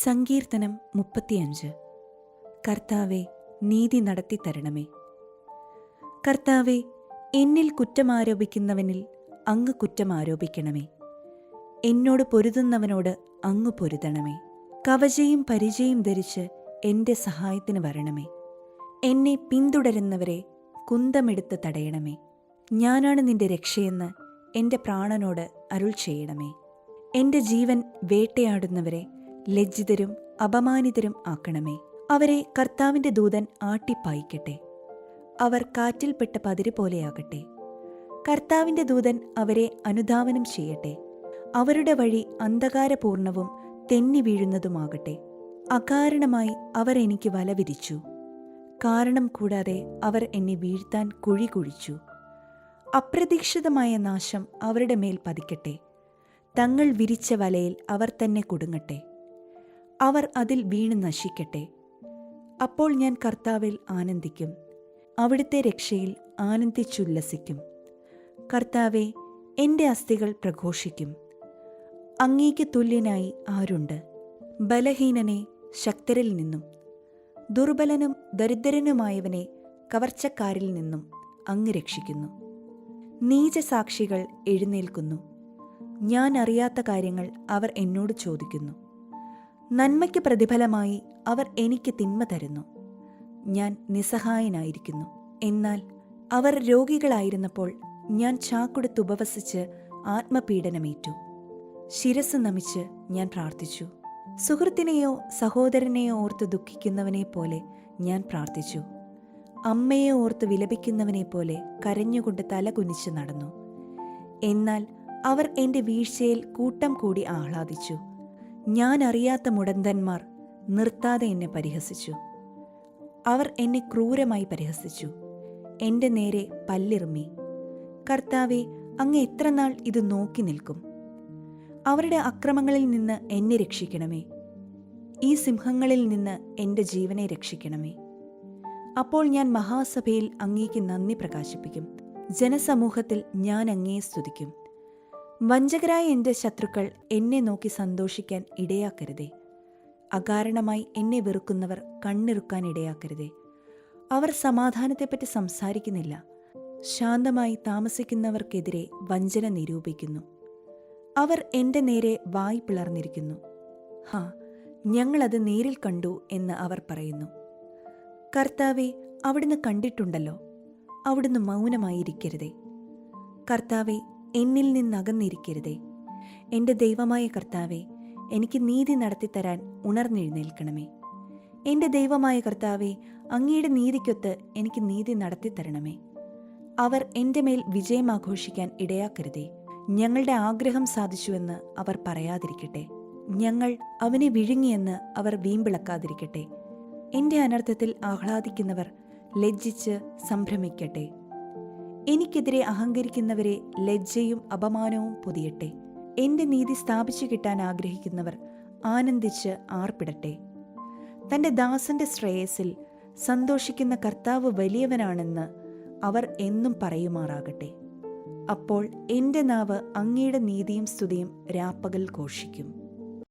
സങ്കീർത്തനം 35. കർത്താവേ, നീതി നടത്തി തരണമേ. കർത്താവേ, എന്നിൽ കുറ്റമാരോപിക്കുന്നവനിൽ അങ്ങ് കുറ്റമാരോപിക്കണമേ. എന്നോട് പൊരുതുന്നവനോട് അങ്ങ് പൊരുതണമേ. കവചയും പരിചയും ധരിച്ച് എൻ്റെ സഹായത്തിന് വരണമേ. എന്നെ പിന്തുടരുന്നവരെ കുന്തമെടുത്ത് തടയണമേ. ഞാനാണ് നിന്റെ രക്ഷയെന്ന് എൻ്റെ പ്രാണനോട് അരുൾ ചെയ്യണമേ. എൻ്റെ ജീവൻ വേട്ടയാടുന്നവരെ ലജ്ജിതരും അപമാനിതരും ആക്കണമേ. അവരെ കർത്താവിൻ്റെ ദൂതൻ ആട്ടിപ്പായിക്കട്ടെ. അവർ കാറ്റിൽപ്പെട്ട പതിര് പോലെയാകട്ടെ. കർത്താവിൻ്റെ ദൂതൻ അവരെ അനുധാവനം ചെയ്യട്ടെ. അവരുടെ വഴി അന്ധകാരപൂർണവും തെന്നി വീഴുന്നതുമാകട്ടെ. അകാരണമായി അവർ എനിക്ക് വല വിരിച്ചു. കാരണം കൂടാതെ അവർ എന്നെ വീഴ്ത്താൻ കുഴി കുഴിച്ചു. അപ്രതീക്ഷിതമായ നാശം അവരുടെ മേൽ പതിക്കട്ടെ. തങ്ങൾ വിരിച്ച വലയിൽ അവർ തന്നെ കുടുങ്ങട്ടെ. അവർ അതിൽ വീണ് നശിക്കട്ടെ. അപ്പോൾ ഞാൻ കർത്താവിൽ ആനന്ദിക്കും, അവിടുത്തെ രക്ഷയിൽ ആനന്ദിച്ചുല്ലസിക്കും. കർത്താവെ, എൻ്റെ അസ്ഥികൾ പ്രഘോഷിക്കും. അങ്ങേക്ക് തുല്യനായി ആരുണ്ട്? ബലഹീനനെ ശക്തരിൽ നിന്നും, ദുർബലനും ദരിദ്രനുമായവനെ കവർച്ചക്കാരിൽ നിന്നും അങ്ങ് രക്ഷിക്കുന്നു. നീചസാക്ഷികൾ എഴുന്നേൽക്കുന്നു. ഞാൻ അറിയാത്ത കാര്യങ്ങൾ അവർ എന്നോട് ചോദിക്കുന്നു. നന്മയ്ക്ക് പ്രതിഫലമായി അവർ എനിക്ക് തിന്മ തരുന്നു. ഞാൻ നിസ്സഹായനായിരിക്കുന്നു. എന്നാൽ അവർ രോഗികളായിരുന്നപ്പോൾ ഞാൻ ചാക്കൊടുത്ത് ഉപവസിച്ച് ആത്മപീഡനമേറ്റു. ശിരസ് നമിച്ച് ഞാൻ പ്രാർത്ഥിച്ചു. സുഹൃത്തിനെയോ സഹോദരനെയോ ഓർത്ത് ദുഃഖിക്കുന്നവനെ പോലെ ഞാൻ പ്രാർത്ഥിച്ചു. അമ്മയെ ഓർത്ത് വിലപിക്കുന്നവനെ പോലെ കരഞ്ഞുകൊണ്ട് തല കുനിച്ച് നടന്നു. എന്നാൽ അവർ എൻ്റെ വീഴ്ചയിൽ കൂട്ടം കൂടി ആഹ്ലാദിച്ചു. ഞാൻ അറിയാത്ത മുടന്തന്മാർ നിർത്താതെ എന്നെ പരിഹസിച്ചു. അവർ എന്നെ ക്രൂരമായി പരിഹസിച്ചു, എൻ്റെ നേരെ പല്ലിറുമ്മി. കർത്താവെ, അങ്ങ് എത്ര നാൾ ഇത് നോക്കി നിൽക്കും? അവരുടെ അക്രമങ്ങളിൽ നിന്ന് എന്നെ രക്ഷിക്കണമേ. ഈ സിംഹങ്ങളിൽ നിന്ന് എൻ്റെ ജീവനെ രക്ഷിക്കണമേ. അപ്പോൾ ഞാൻ മഹാസഭയിൽ അങ്ങേക്ക് നന്ദി പ്രകാശിപ്പിക്കും. ജനസമൂഹത്തിൽ ഞാൻ അങ്ങയെ സ്തുതിക്കും. വഞ്ചകരായ എൻ്റെ ശത്രുക്കൾ എന്നെ നോക്കി സന്തോഷിക്കാൻ ഇടയാക്കരുതേ. അകാരണമായി എന്നെ വെറുക്കുന്നവർ കണ്ണിറുക്കാൻ ഇടയാക്കരുതേ. അവർ സമാധാനത്തെപ്പറ്റി സംസാരിക്കുന്നില്ല. ശാന്തമായി താമസിക്കുന്നവർക്കെതിരെ വഞ്ചന നിരൂപിക്കുന്നു. അവർ എൻ്റെ നേരെ വായ് പിളർന്നിരിക്കുന്നു. ഹാ, ഞങ്ങളത് നേരിൽ കണ്ടു എന്ന് അവർ പറയുന്നു. കർത്താവെ, അവിടുന്ന് കണ്ടിട്ടുണ്ടല്ലോ. അവിടുന്ന് മൗനമായിരിക്കരുതേ. കർത്താവെ, എന്നിൽ നിന്നകന്നിരിക്കരുതേ. എൻ്റെ ദൈവമായ കർത്താവെ, എനിക്ക് നീതി നടത്തിത്തരാൻ ഉണർന്നെഴുന്നേൽക്കണമേ. എൻ്റെ ദൈവമായ കർത്താവെ, അങ്ങയുടെ നീതിക്കൊത്ത് എനിക്ക് നീതി നടത്തിത്തരണമേ. അവർ എൻ്റെ മേൽ വിജയം ആഘോഷിക്കാൻ ഇടയാക്കരുതേ. ഞങ്ങളുടെ ആഗ്രഹം സാധിച്ചുവെന്ന് അവർ പറയാതിരിക്കട്ടെ. ഞങ്ങൾ അവനെ വിഴുങ്ങിയെന്ന് അവർ വീമ്പിളക്കാതിരിക്കട്ടെ. എൻ്റെ അനർത്ഥത്തിൽ ആഹ്ലാദിക്കുന്നവർ ലജ്ജിച്ച് സംഭ്രമിക്കട്ടെ. എനിക്കെതിരെ അഹങ്കരിക്കുന്നവരെ ലജ്ജയും അപമാനവും പൊതിയട്ടെ. എൻ്റെ നീതി സ്ഥാപിച്ചു കിട്ടാൻ ആഗ്രഹിക്കുന്നവർ ആനന്ദിച്ച് ആർപ്പിടട്ടെ. തൻ്റെ ദാസന്റെ ശ്രേയസിൽ സന്തോഷിക്കുന്ന കർത്താവ് വലിയവനാണെന്ന് അവർ എന്നും പറയുമാറാകട്ടെ. അപ്പോൾ എൻ്റെ നാവ് അങ്ങയുടെ നീതിയും സ്തുതിയും രാപ്പകൽ ഘോഷിക്കും.